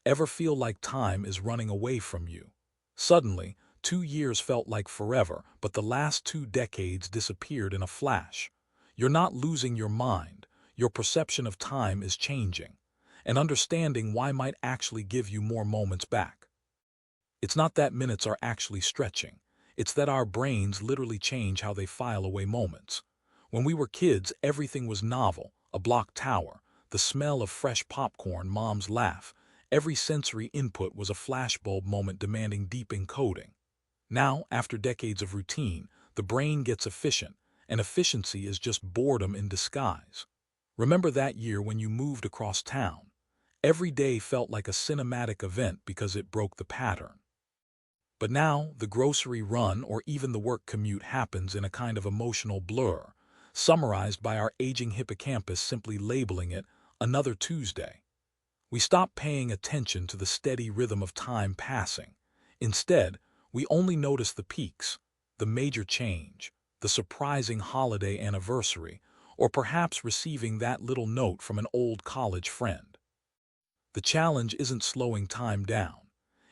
Ever feel like time is running away from you? Suddenly, 2 years felt like forever, but the last 2 decades disappeared in a flash. You're not losing your mind. Your perception of time is changing. And understanding why might actually give you more moments back. It's not that minutes are actually stretching. It's that our brains literally change how they file away moments. When we were kids, everything was novel: a block tower, the smell of fresh popcorn, mom's laugh. Every sensory input was a flashbulb moment demanding deep encoding. Now, after decades of routine, the brain gets efficient, and efficiency is just boredom in disguise. Remember that year when you moved across town? Every day felt like a cinematic event because it broke the pattern. But now, the grocery run or even the work commute happens in a kind of emotional blur, summarized by our aging hippocampus simply labeling it another Tuesday. We stop paying attention to the steady rhythm of time passing. Instead, we only notice the peaks, the major change, the surprising holiday anniversary, or perhaps receiving that little note from an old college friend. The challenge isn't slowing time down.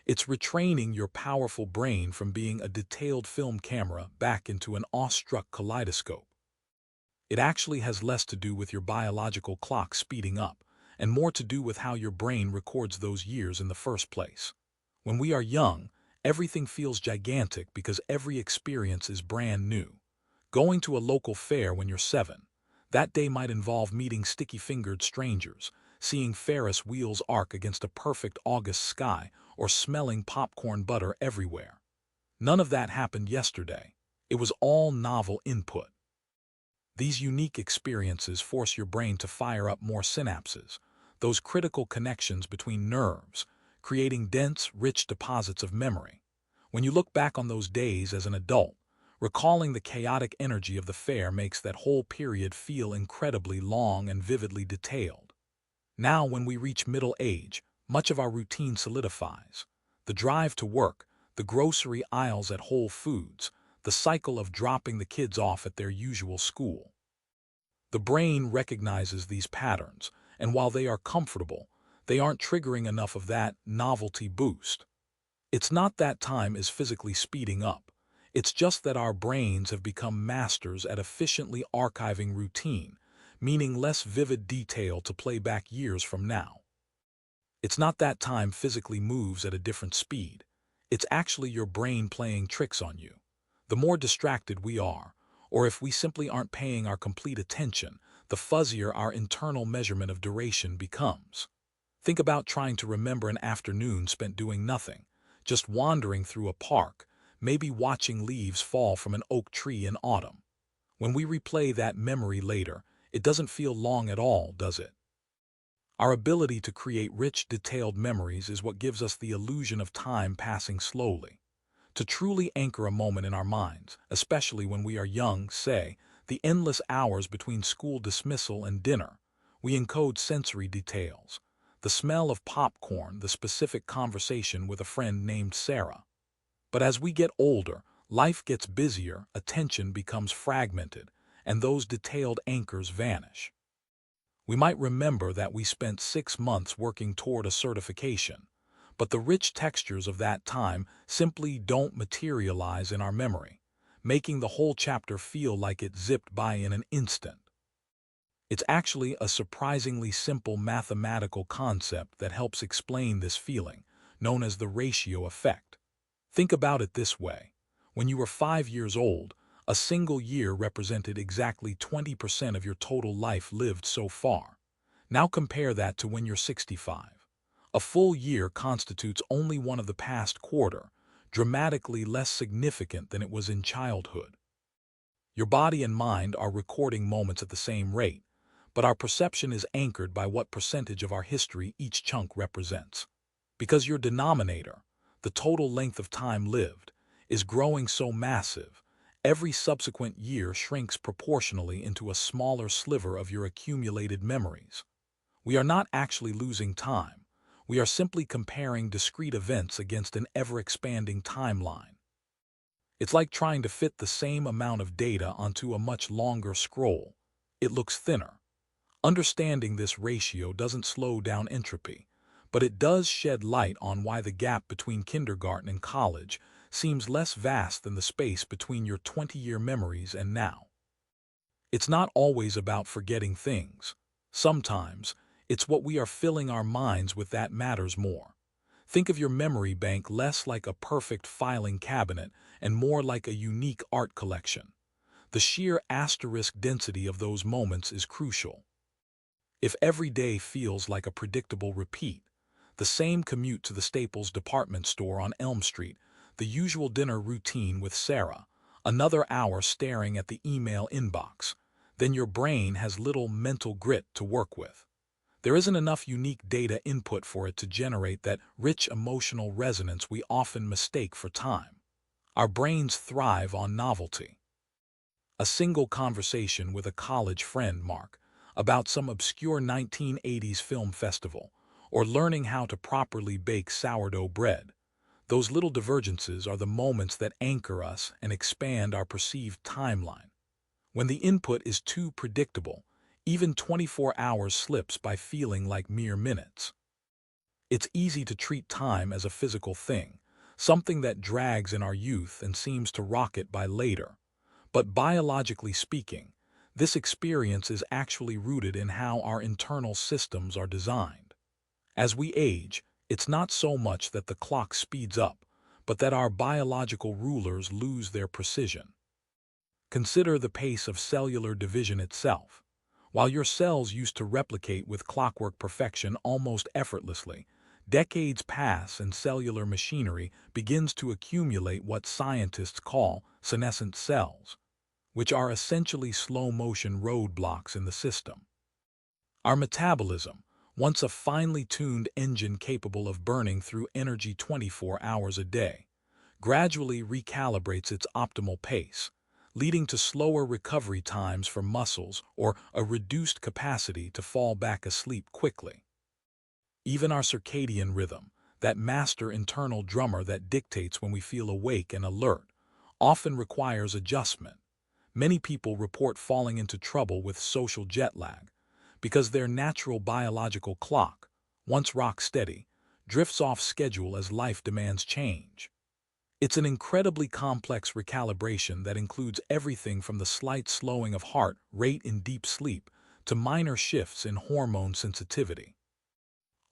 It's retraining your powerful brain from being a detailed film camera back into an awestruck kaleidoscope. It actually has less to do with your biological clock speeding up, and more to do with how your brain records those years in the first place. When we are young, everything feels gigantic because every experience is brand new. Going to a local fair when you're 7. That day might involve meeting sticky-fingered strangers, seeing Ferris wheels arc against a perfect August sky, or smelling popcorn butter everywhere. None of that happened yesterday. It was all novel input. These unique experiences force your brain to fire up more synapses, those critical connections between nerves, creating dense, rich deposits of memory. When you look back on those days as an adult, recalling the chaotic energy of the fair makes that whole period feel incredibly long and vividly detailed. Now, when we reach middle age, much of our routine solidifies. The drive to work, the grocery aisles at Whole Foods, the cycle of dropping the kids off at their usual school. The brain recognizes these patterns, and while they are comfortable, they aren't triggering enough of that novelty boost. It's not that time is physically speeding up. It's just that our brains have become masters at efficiently archiving routine, meaning less vivid detail to play back years from now. It's not that time physically moves at a different speed. It's actually your brain playing tricks on you. The more distracted we are, or if we simply aren't paying our complete attention, the fuzzier our internal measurement of duration becomes. Think about trying to remember an afternoon spent doing nothing, just wandering through a park, maybe watching leaves fall from an oak tree in autumn. When we replay that memory later, it doesn't feel long at all, does it? Our ability to create rich, detailed memories is what gives us the illusion of time passing slowly. To truly anchor a moment in our minds, especially when we are young, say, the endless hours between school dismissal and dinner, we encode sensory details. The smell of popcorn, the specific conversation with a friend named Sarah. But as we get older, life gets busier, attention becomes fragmented, and those detailed anchors vanish. We might remember that we spent 6 months working toward a certification, but the rich textures of that time simply don't materialize in our memory, making the whole chapter feel like it zipped by in an instant. It's actually a surprisingly simple mathematical concept that helps explain this feeling, known as the ratio effect. Think about it this way. When you were 5 years old, a single year represented exactly 20% of your total life lived so far. Now compare that to when you're 65. A full year constitutes only one of the past quarter, dramatically less significant than it was in childhood. Your body and mind are recording moments at the same rate, but our perception is anchored by what percentage of our history each chunk represents. Because your denominator, the total length of time lived, is growing so massive, every subsequent year shrinks proportionally into a smaller sliver of your accumulated memories. We are not actually losing time. We are simply comparing discrete events against an ever-expanding timeline. It's like trying to fit the same amount of data onto a much longer scroll. It looks thinner. Understanding this ratio doesn't slow down entropy, but it does shed light on why the gap between kindergarten and college seems less vast than the space between your 20-year memories and now. It's not always about forgetting things. Sometimes, it's what we are filling our minds with that matters more. Think of your memory bank less like a perfect filing cabinet and more like a unique art collection. The sheer asterisk density of those moments is crucial. If every day feels like a predictable repeat, the same commute to the Staples department store on Elm Street, the usual dinner routine with Sarah, another hour staring at the email inbox, then your brain has little mental grit to work with. There isn't enough unique data input for it to generate that rich emotional resonance we often mistake for time. Our brains thrive on novelty. A single conversation with a college friend, Mark, about some obscure 1980s film festival, or learning how to properly bake sourdough bread. Those little divergences are the moments that anchor us and expand our perceived timeline. When the input is too predictable, even 24 hours slips by feeling like mere minutes. It's easy to treat time as a physical thing, something that drags in our youth and seems to rocket by later. But biologically speaking, this experience is actually rooted in how our internal systems are designed. As we age, it's not so much that the clock speeds up, but that our biological rulers lose their precision. Consider the pace of cellular division itself. While your cells used to replicate with clockwork perfection almost effortlessly, decades pass and cellular machinery begins to accumulate what scientists call senescent cells, which are essentially slow-motion roadblocks in the system. Our metabolism, once a finely tuned engine capable of burning through energy 24 hours a day, gradually recalibrates its optimal pace, leading to slower recovery times for muscles or a reduced capacity to fall back asleep quickly. Even our circadian rhythm, that master internal drummer that dictates when we feel awake and alert, often requires adjustment. Many people report falling into trouble with social jet lag because their natural biological clock, once rock steady, drifts off schedule as life demands change. It's an incredibly complex recalibration that includes everything from the slight slowing of heart rate in deep sleep to minor shifts in hormone sensitivity.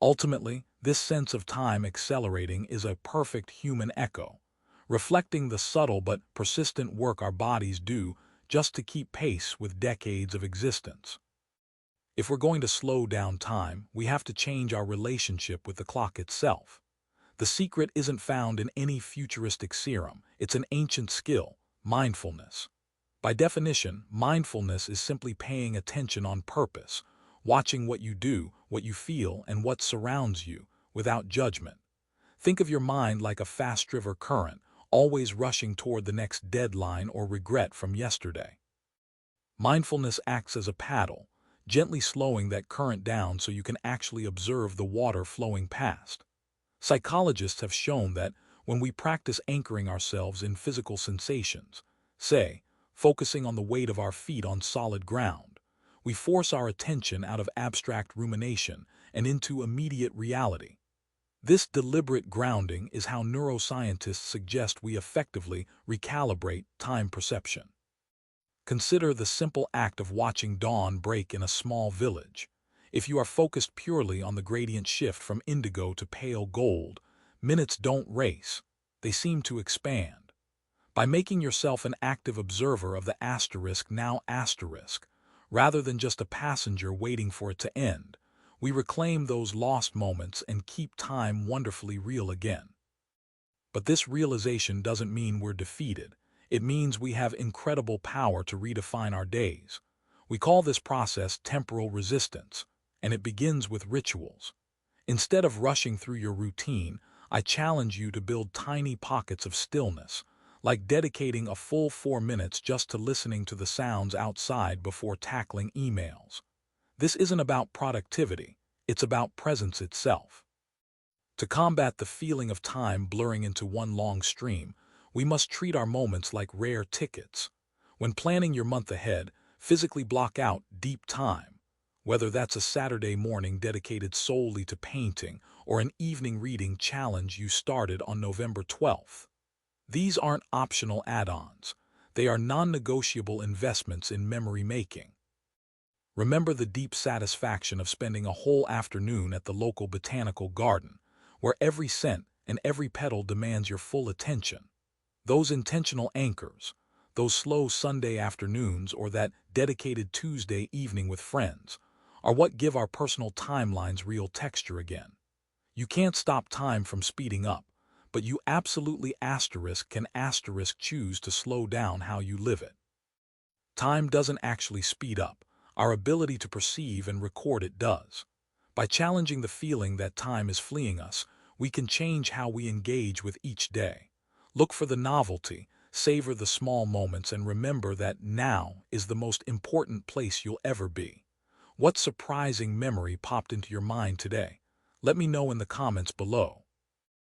Ultimately, this sense of time accelerating is a perfect human echo, reflecting the subtle but persistent work our bodies do just to keep pace with decades of existence. If we're going to slow down time, we have to change our relationship with the clock itself. The secret isn't found in any futuristic serum, it's an ancient skill, mindfulness. By definition, mindfulness is simply paying attention on purpose, watching what you do, what you feel, and what surrounds you, without judgment. Think of your mind like a fast river current, always rushing toward the next deadline or regret from yesterday. Mindfulness acts as a paddle, gently slowing that current down so you can actually observe the water flowing past. Psychologists have shown that when we practice anchoring ourselves in physical sensations, say, focusing on the weight of our feet on solid ground, we force our attention out of abstract rumination and into immediate reality. This deliberate grounding is how neuroscientists suggest we effectively recalibrate time perception. Consider the simple act of watching dawn break in a small village. If you are focused purely on the gradient shift from indigo to pale gold, minutes don't race, they seem to expand. By making yourself an active observer of the asterisk now asterisk, rather than just a passenger waiting for it to end, we reclaim those lost moments and keep time wonderfully real again. But this realization doesn't mean we're defeated. It means we have incredible power to redefine our days. We call this process temporal resistance, and it begins with rituals. Instead of rushing through your routine, I challenge you to build tiny pockets of stillness, like dedicating a full 4 minutes just to listening to the sounds outside before tackling emails. This isn't about productivity, it's about presence itself. To combat the feeling of time blurring into one long stream, we must treat our moments like rare tickets. When planning your month ahead, physically block out deep time, whether that's a Saturday morning dedicated solely to painting or an evening reading challenge you started on November 12th. These aren't optional add-ons. They are non-negotiable investments in memory making. Remember the deep satisfaction of spending a whole afternoon at the local botanical garden, where every scent and every petal demands your full attention. Those intentional anchors, those slow Sunday afternoons or that dedicated Tuesday evening with friends, are what give our personal timelines real texture again. You can't stop time from speeding up, but you absolutely can choose to slow down how you live it. Time doesn't actually speed up. Our ability to perceive and record it does. By challenging the feeling that time is fleeing us, we can change how we engage with each day. Look for the novelty, savor the small moments, and remember that now is the most important place you'll ever be. What surprising memory popped into your mind today? Let me know in the comments below.